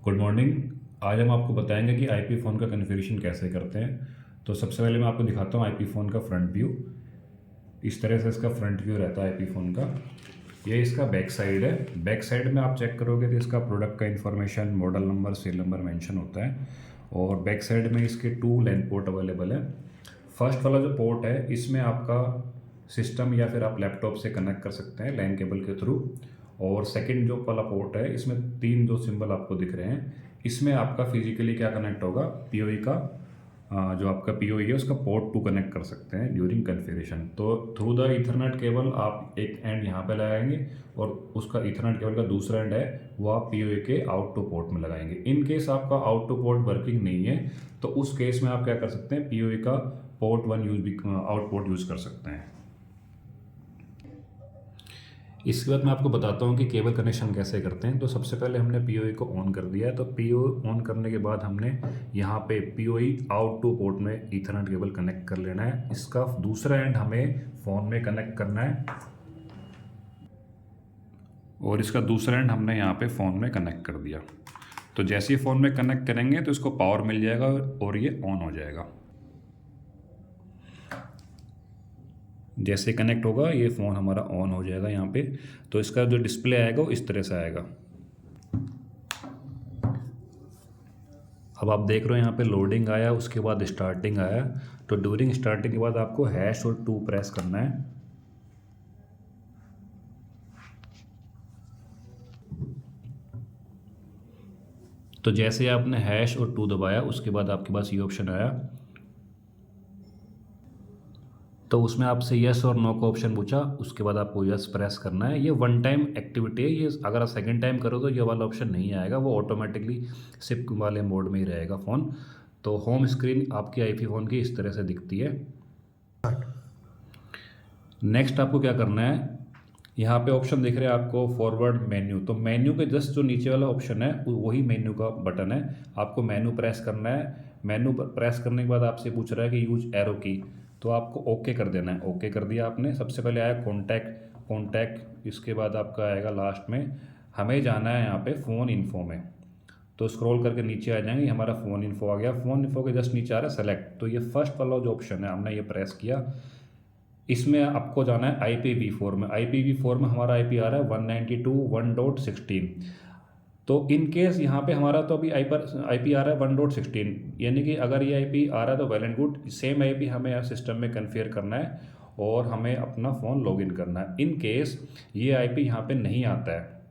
Good morning. आज हम आपको बताएंगे कि आईपी फ़ोन का कन्फिगरेशन कैसे करते हैं। तो सबसे पहले मैं आपको दिखाता हूँ आईपी फ़ोन का फ्रंट व्यू। इस तरह से इसका फ्रंट व्यू रहता है आईपी फ़ोन का। ये इसका बैक साइड है। बैक साइड में आप चेक करोगे तो इसका प्रोडक्ट का information, model number, serial number mention होता है। और बैक साइड में इसके 2 लैन पोर्ट अवेलेबल है। फर्स्ट वाला जो पोर्ट है इसमें आपका सिस्टम या फिर आप लैपटॉप से कनेक्ट कर सकते हैं लैन केबल के थ्रू। और सेकंड जो वाला पोर्ट है इसमें 3 जो सिंबल आपको दिख रहे हैं, इसमें आपका फिजिकली क्या कनेक्ट होगा, पीओई का जो आपका पीओई है उसका पोर्ट 2 कनेक्ट कर सकते हैं ड्यूरिंग कन्फिगरेशन। तो थ्रू द इथरनेट केबल आप एक एंड यहाँ पे लगाएंगे और उसका इथरनेट केबल का दूसरा एंड है वो आप पीओई के आउट टू पोर्ट में लगाएंगे। इन केस आपका आउट टू पोर्ट वर्किंग नहीं है तो उस केस में आप क्या कर सकते हैं, पीओई का पोर्ट 1 यूज भी आउट पोर्ट यूज़ कर सकते हैं। इसके बाद मैं आपको बताता हूँ कि केबल कनेक्शन कैसे करते हैं। तो सबसे पहले हमने पीओई को ऑन कर दिया है। तो पीओई ऑन करने के बाद हमने यहाँ पे पीओई आउट टू पोर्ट में ईथरनेट केबल कनेक्ट कर लेना है। इसका दूसरा एंड हमें फ़ोन में कनेक्ट करना है और इसका दूसरा एंड हमने यहाँ पे फ़ोन में कनेक्ट कर दिया। तो जैसे ही फ़ोन में कनेक्ट करेंगे तो इसको पावर मिल जाएगा और ये ऑन हो जाएगा। जैसे कनेक्ट होगा ये फ़ोन हमारा ऑन हो जाएगा यहाँ पे। तो इसका जो डिस्प्ले आएगा वो इस तरह से आएगा। अब आप देख रहे हो यहाँ पे लोडिंग आया, उसके बाद स्टार्टिंग आया। तो ड्यूरिंग स्टार्टिंग के बाद आपको हैश और 2 प्रेस करना है। तो जैसे आपने हैश और 2 दबाया उसके बाद आपके पास ये ऑप्शन आया। तो उसमें आपसे यस और नो का ऑप्शन पूछा, उसके बाद आपको यस प्रेस करना है। ये वन टाइम एक्टिविटी है, ये अगर आप सेकेंड टाइम करो तो ये वाला ऑप्शन नहीं आएगा, वो ऑटोमेटिकली सिप वाले मोड में ही रहेगा फ़ोन। तो होम स्क्रीन आपकी आईपी फ़ोन की इस तरह से दिखती है। नेक्स्ट आपको क्या करना है, यहाँ पे ऑप्शन दिख रहे हैं आपको फॉरवर्ड मेन्यू। तो मेन्यू के जस्ट जो नीचे वाला ऑप्शन है वही मेन्यू का बटन है। आपको मेन्यू प्रेस करना है। मेन्यू प्रेस करने के बाद आपसे पूछ रहा है कि यूज एरो की, तो आपको ओके कर देना है। ओके कर दिया आपने। सबसे पहले आया कॉन्टैक्ट, इसके बाद आपका आएगा लास्ट में हमें जाना है यहाँ पे फ़ोन इन्फो में। तो स्क्रॉल करके नीचे आ जाएंगे, हमारा फ़ोन इन्फो आ गया। फ़ोन इन्फो के जस्ट नीचे आ रहा है सेलेक्ट। तो ये फर्स्ट वाला जो ऑप्शन है हमने ये प्रेस किया। इसमें आपको जाना है IPv4 में। IPv4 में हमारा IP आ रहा है 192.1.16। तो इन केस यहाँ पे हमारा तो अभी IP आ रहा है 1.16, यानी कि अगर ये IP आ रहा है तो well and good. Same IP हमें यहाँ सिस्टम में कन्फिगर करना है और हमें अपना फ़ोन लॉगिन करना है। इन केस ये IP यहाँ पे नहीं आता है,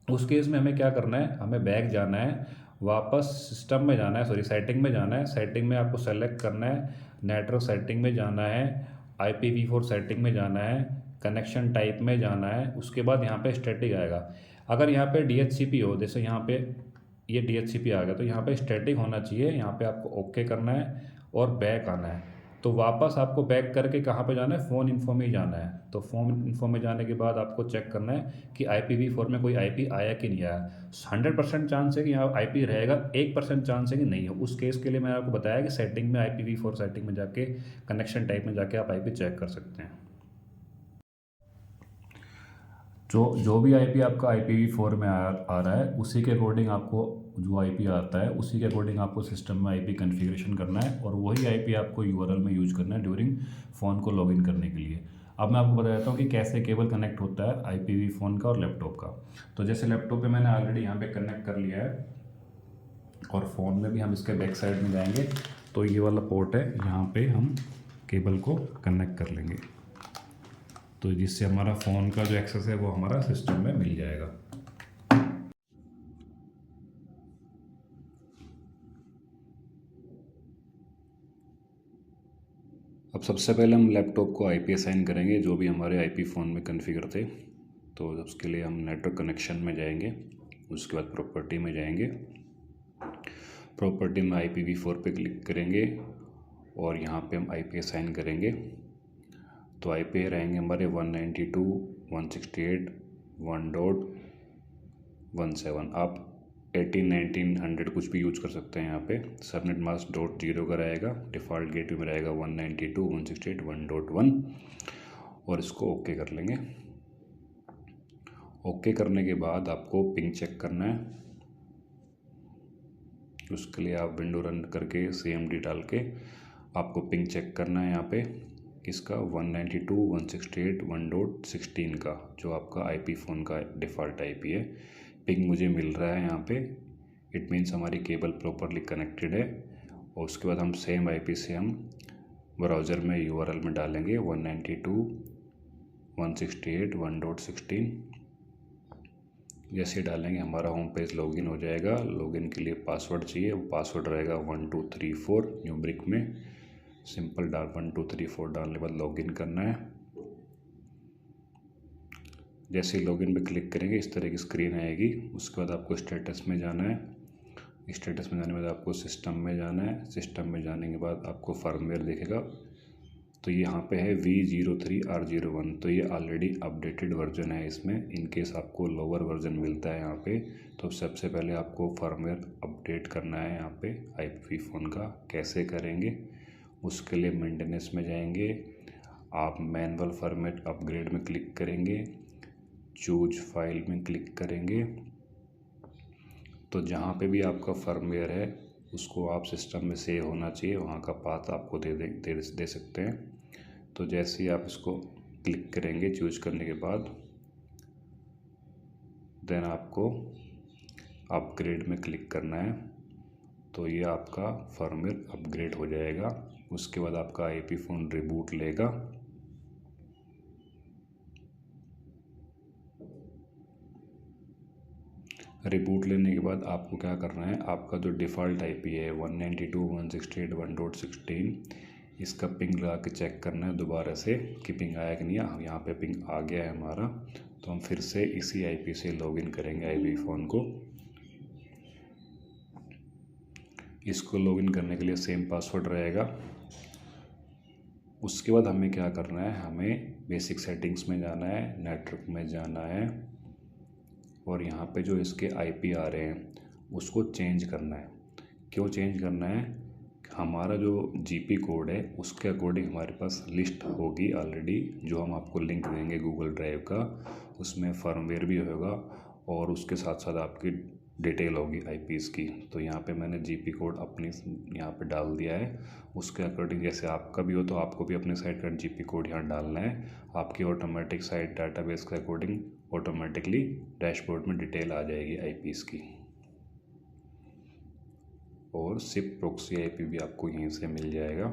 उस केस में हमें क्या करना है, हमें बैक जाना है, वापस सिस्टम में जाना है, सॉरी सेटिंग में जाना है। सेटिंग में आपको सेलेक्ट करना है, नेटवर्क सेटिंग में जाना है, IPv4 सेटिंग में जाना है, कनेक्शन टाइप में जाना है। उसके बाद यहाँ पे स्टैटिक आएगा। अगर यहाँ पे DHCP हो, जैसे यहाँ पे ये DHCP आ गया तो यहाँ पे स्टैटिक होना चाहिए। यहाँ पे आपको ओके करना है और बैक आना है। तो वापस आपको बैक करके कहाँ पे जाना है, फ़ोन इन्फो में ही जाना है। तो फ़ोन इन्फो में जाने के बाद आपको चेक करना है कि IPv4 में कोई IP आया कि नहीं आया। 100% चांस है कि यहाँ IP रहेगा, 1% चांस है कि नहीं हो। उस केस के लिए मैंने आपको बताया कि सेटिंग में, IPv4 सेटिंग में जाके, कनेक्शन टाइप में जाके आप IP चेक कर सकते हैं। जो भी IP आपका IPv4 में आ रहा है उसी के अकॉर्डिंग आपको जो IP आता है उसी के अकॉर्डिंग आपको सिस्टम में IP कॉन्फ़िगरेशन करना है और वही IP आपको URL में यूज़ करना है ड्यूरिंग फ़ोन को लॉगिन करने के लिए। अब मैं आपको बता देता हूँ कि कैसे केबल कनेक्ट होता है IPv4 का और लैपटॉप का। तो जैसे लैपटॉप पे मैंने ऑलरेडी यहाँ पे कनेक्ट कर लिया है और फ़ोन में भी हम इसके बैक साइड में जाएंगे तो ये वाला पोर्ट है, यहाँ पे हम केबल को कनेक्ट कर लेंगे। तो जिससे हमारा फ़ोन का जो एक्सेस है वो हमारा सिस्टम में मिल जाएगा। अब सबसे पहले हम लैपटॉप को IP असाइन करेंगे, जो भी हमारे IP फ़ोन में कॉन्फ़िगर थे। तो उसके लिए हम नेटवर्क कनेक्शन में जाएंगे, उसके बाद प्रॉपर्टी में जाएंगे। प्रॉपर्टी में IPv4 पे क्लिक करेंगे और यहाँ पे हम IP असाइन करेंगे। तो IP रहेंगे हमारे 192.168.1.17। आप 18, 19, 100 कुछ भी यूज कर सकते हैं। यहाँ पे सबनेट मास्क .0 का रहेगा, डिफ़ॉल्ट गेटवे में रहेगा 192.168.1.1 और इसको ओके कर लेंगे। ओके करने के बाद आपको पिंग चेक करना है। उसके लिए आप विंडो रन करके CMD डाल के आपको पिंग चेक करना है यहाँ पे किसका 192.168.1.16 का, जो आपका IP फ़ोन का डिफ़ॉल्ट IP है। पिंग मुझे मिल रहा है यहाँ पे, इट मीन्स हमारी केबल प्रॉपरली कनेक्टेड है। और उसके बाद हम सेम IP से हम ब्राउज़र में URL में डालेंगे 192.168.1.16। जैसे डालेंगे हमारा होम पेज लॉगिन हो जाएगा। लॉगिन के लिए पासवर्ड चाहिए, वो पासवर्ड रहेगा 1234 न्यूमरिक में। सिंपल 1234 डालने के बाद लॉगिन करना है। जैसे लॉगिन पे क्लिक करेंगे इस तरह की स्क्रीन आएगी। उसके बाद आपको स्टेटस में जाना है। स्टेटस में जाने के बाद आपको सिस्टम में जाना है। सिस्टम में जाने के बाद आपको फर्मवेयर दिखेगा, तो यहाँ पे है V03R01, तो ये ऑलरेडी अपडेटेड वर्जन है इसमें। इन केस आपको लोअर वर्जन मिलता है यहाँ पे, तो सबसे पहले आपको फर्मवेयर अपडेट करना है यहाँ पे IP फ़ोन का। कैसे करेंगे, उसके लिए मेंटेनेंस में जाएंगे, आप मैनुअल फॉर्मेट अपग्रेड में क्लिक करेंगे, चूज फाइल में क्लिक करेंगे, तो जहाँ पे भी आपका फर्मवेयर है उसको आप सिस्टम में सेव होना चाहिए, वहाँ का पाथ आपको दे सकते हैं। तो जैसे ही आप इसको क्लिक करेंगे चूज करने के बाद, देन आपको अपग्रेड में क्लिक करना है, तो ये आपका फर्मवेयर अपग्रेड हो जाएगा। उसके बाद आपका IP फ़ोन रिबूट लेगा। रिबूट लेने के बाद आपको क्या करना है, आपका जो डिफ़ॉल्ट IP है 192.168.1.16, इसका पिंग लगा के चेक करना है दोबारा से कि पिंग आया कि नहीं। यहाँ पे पिंग आ गया है हमारा, तो हम फिर से इसी IP से लॉगिन करेंगे IP फ़ोन को। इसको लॉगिन करने के लिए सेम पासवर्ड रहेगा। उसके बाद हमें क्या करना है, हमें बेसिक सेटिंग्स में जाना है, नेटवर्क में जाना है, और यहाँ पे जो इसके IP आ रहे हैं उसको चेंज करना है। क्यों चेंज करना है, हमारा जो GP कोड है उसके अकॉर्डिंग हमारे पास लिस्ट होगी ऑलरेडी, जो हम आपको लिंक देंगे गूगल ड्राइव का। उसमें फर्मवेयर भी होगा और उसके साथ साथ आपकी डिटेल होगी IPs की। तो यहाँ पे मैंने GP कोड अपनी यहाँ पे डाल दिया है। उसके अकॉर्डिंग जैसे आपका भी हो तो आपको भी अपने साइट का GP कोड यहाँ डालना है। आपकी ऑटोमेटिक साइट डाटाबेस के अकॉर्डिंग ऑटोमेटिकली डैशबोर्ड में डिटेल आ जाएगी IPs की। और SIP प्रॉक्सी IP भी आपको यहीं से मिल जाएगा।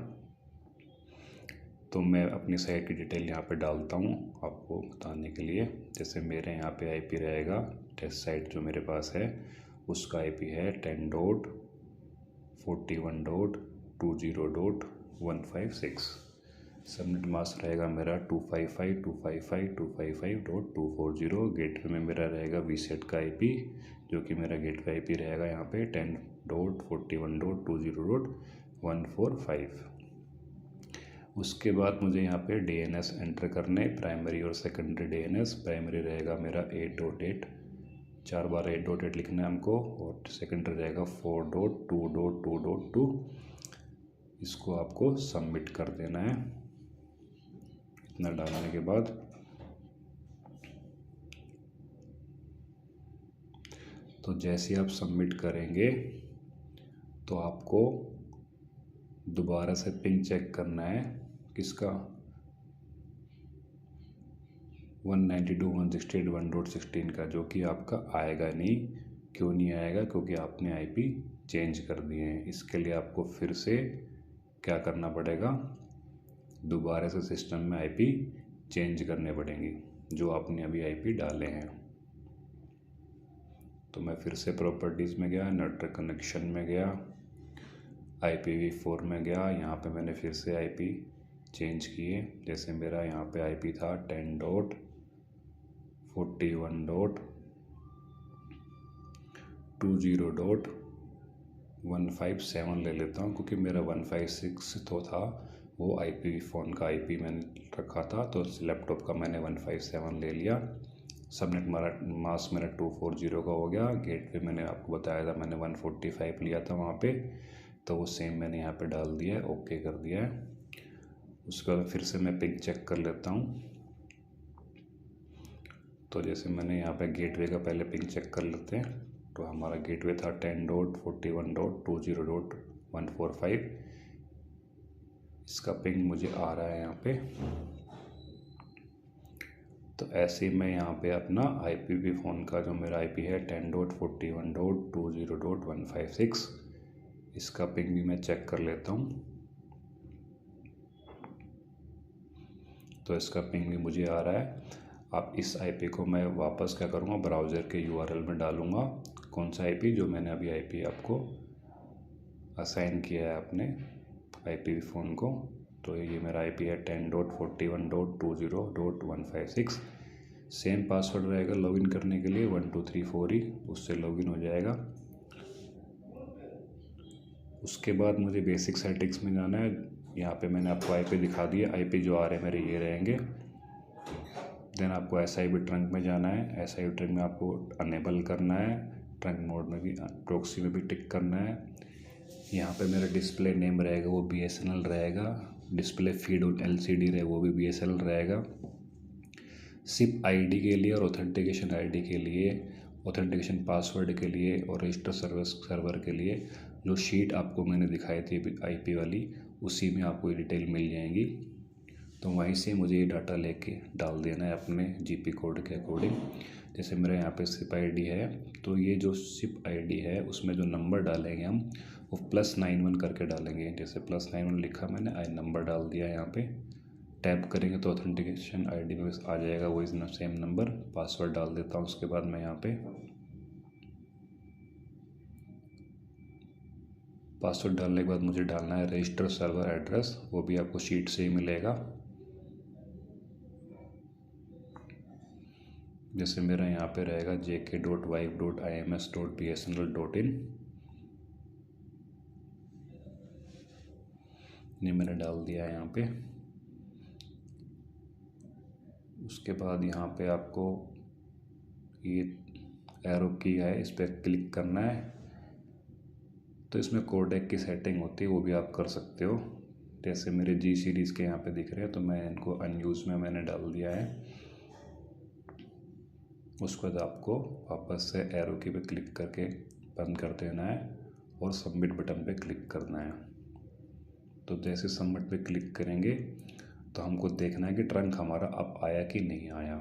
तो मैं अपनी साइट की डिटेल यहाँ पे डालता हूँ आपको बताने के लिए। जैसे मेरे यहाँ पे IP रहेगा, टेस्ट साइट जो मेरे पास है उसका IP है 10.41.20.156। सबनेट मास्क रहेगा मेरा 255.255.255.240। गेटवे में मेरा रहेगा VSET का IP, जो कि मेरा गेटवे IP रहेगा यहाँ पे 10.41.20.145। उसके बाद मुझे यहाँ पे DNS एंटर करने, प्राइमरी और सेकेंडरी DNS। प्राइमरी रहेगा मेरा 8.8, 4 बार 8.8 लिखना है हमको, और सेकेंडरी रहेगा 4.2.2.2। इसको आपको सबमिट कर देना है। इतना डालने के बाद तो जैसे आप सबमिट करेंगे तो आपको दोबारा से पिंग चेक करना है किसका 192.168.1.16 का, जो कि आपका आएगा नहीं। क्यों नहीं आएगा, क्योंकि आपने IP चेंज कर दिए हैं। इसके लिए आपको फिर से क्या करना पड़ेगा, दोबारा से सिस्टम में IP चेंज करने पड़ेंगे जो आपने अभी IP डाले हैं। तो मैं फिर से प्रॉपर्टीज़ में गया, नेटवर्क कनेक्शन में गया, IPv4 में गया। यहाँ पे मैंने फिर से IP चेंज किए। जैसे मेरा यहाँ पे IP था 10.41.20.157 ले लेता हूँ, क्योंकि मेरा 156 तो था, वो IP फ़ोन का IP मैंने रखा था, तो लैपटॉप का मैंने 157 ले लिया। सबनेट मास्क मेरा 240 का हो गया। गेटवे मैंने आपको बताया था मैंने 145 लिया था वहाँ पे, तो वो सेम मैंने यहाँ पे डाल दिया है, ओके कर दिया है। उसके बाद फिर से मैं पिंग चेक कर लेता हूँ। तो जैसे मैंने यहाँ पे गेटवे का पहले पिंग चेक कर लेते हैं। तो हमारा गेटवे था 10.41.20.145। इसका पिंग मुझे आ रहा है यहाँ पे। तो ऐसे ही मैं यहाँ पे अपना IPv फ़ोन का जो मेरा IP है 10.41.20.156, इसका पिंग भी मैं चेक कर लेता हूँ। तो इसका पिंग भी मुझे आ रहा है। अब इस IP को मैं वापस क्या करूँगा, ब्राउज़र के URL में डालूँगा कौन सा IP जो मैंने अभी IP आपको असाइन किया है अपने IPv फ़ोन को। तो ये मेरा IP है 10.41.20.156। सेम पासवर्ड रहेगा लॉगिन करने के लिए 1234 ही, उससे लॉगिन हो जाएगा। उसके बाद मुझे बेसिक सेटिंग्स में जाना है। यहाँ पे मैंने आपको IP दिखा दिया, IP जो आ रहे हैं मेरे ये रहेंगे। देन आपको SIB ट्रंक में जाना है। SIB ट्रंक में आपको अनेबल करना है, ट्रंक मोड में भी, प्रॉक्सी में भी टिक करना है। यहाँ पे मेरा डिस्प्ले नेम रहेगा वो BSNL रहेगा, डिस्प्ले फीड और LCD रहे वो भी BSNL रहेगा। SIP ID के लिए और ऑथेंटिकेशन ID के लिए, ऑथेंटिकेशन पासवर्ड के लिए और रजिस्टर सर्वर के लिए जो शीट आपको मैंने दिखाई थी IP वाली, उसी में आपको ये डिटेल मिल जाएंगी। तो वहीं से मुझे ये डाटा लेके डाल देना है अपने GP कोड के अकॉर्डिंग। जैसे मेरा यहाँ पे SIP ID है, तो ये जो SIP ID है उसमें जो नंबर डालेंगे हम वो +91 करके डालेंगे। जैसे +91 लिखा मैंने, नंबर डाल दिया यहाँ पे। टैप करेंगे तो ऑथेंटिकेशन ID में आ जाएगा वही सेम नंबर। पासवर्ड डाल देता हूँ। उसके बाद मैं यहाँ पे पासवर्ड डालने के बाद मुझे डालना है रजिस्टर सर्वर एड्रेस, वो भी आपको शीट से ही मिलेगा। जैसे मेरा यहाँ पे रहेगा jk.vibe.ims.bsnl.in, ये मैंने डाल दिया है यहाँ पे। उसके बाद यहाँ पे आपको ये एरो की है, इस पर क्लिक करना है। तो इसमें कोडेक की सेटिंग होती है, वो भी आप कर सकते हो। जैसे मेरे G सीरीज़ के यहाँ पे दिख रहे हैं, तो मैं इनको अनयूज़ में मैंने डाल दिया है। उसके बाद आपको वापस से एरो की पे क्लिक करके बंद कर देना है और सबमिट बटन पे क्लिक करना है। तो जैसे सबमिट पे क्लिक करेंगे तो हमको देखना है कि ट्रंक हमारा अब आया कि नहीं आया।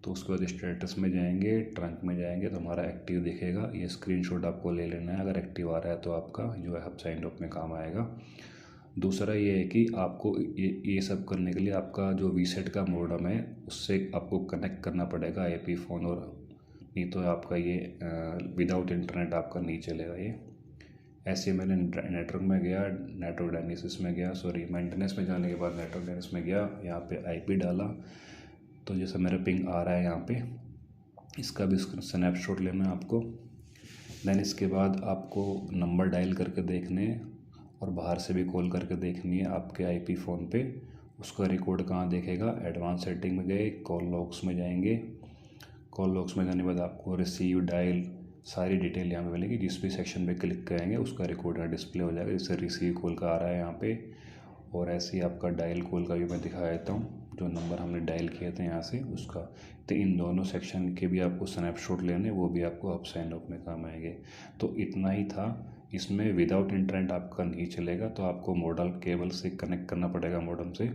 तो उसके बाद स्टेटस में जाएंगे, ट्रंक में जाएंगे तो हमारा एक्टिव दिखेगा। ये स्क्रीनशॉट आपको ले लेना है, अगर एक्टिव आ रहा है तो आपका जो है हब साइन अप में काम आएगा। दूसरा ये है कि आपको ये सब करने के लिए आपका जो वीसेट का मॉडेम है उससे आपको कनेक्ट करना पड़ेगा IP फ़ोन, और नहीं तो आपका ये विदाउट इंटरनेट आपका नहीं चलेगा ये। ऐसे मैंने नेटवर्क में गया, नेटवर्क डायनेसिस में गया, सॉरी मेंटेनेंस में जाने के बाद नेटवर्क डायनेसिस में गया, यहाँ पे IP डाला। तो जैसा मेरा पिंग आ रहा है यहाँ पे, इसका भी स्नैपशॉट लेना है आपको। देन इसके बाद आपको नंबर डायल करके देखने और बाहर से भी कॉल करके देखनी है आपके IP फ़ोन पे। उसका रिकॉर्ड कहाँ देखेगा, एडवांस सेटिंग में गए, कॉल लॉग्स में जाएंगे। कॉल लॉग्स में जाने के बाद आपको रिसीव, डायल, सारी डिटेल यहाँ पे मिलेगी। जिस भी सेक्शन पे क्लिक करेंगे उसका रिकॉर्ड यहाँ डिस्प्ले हो जाएगा। जैसे रिसीव कॉल का आ रहा है यहाँ पे, और ऐसे ही आपका डायल कॉल का भी मैं दिखा देता हूँ, जो नंबर हमने डायल किए थे यहाँ से उसका। तो इन दोनों सेक्शन के भी आपको स्नैपशॉट लेने, वो भी आपको अब साइन अप में काम आएंगे। तो इतना ही था। इसमें विदाउट इंटरनेट आपका नहीं चलेगा, तो आपको मॉडल केबल से कनेक्ट करना पड़ेगा मॉडेम से।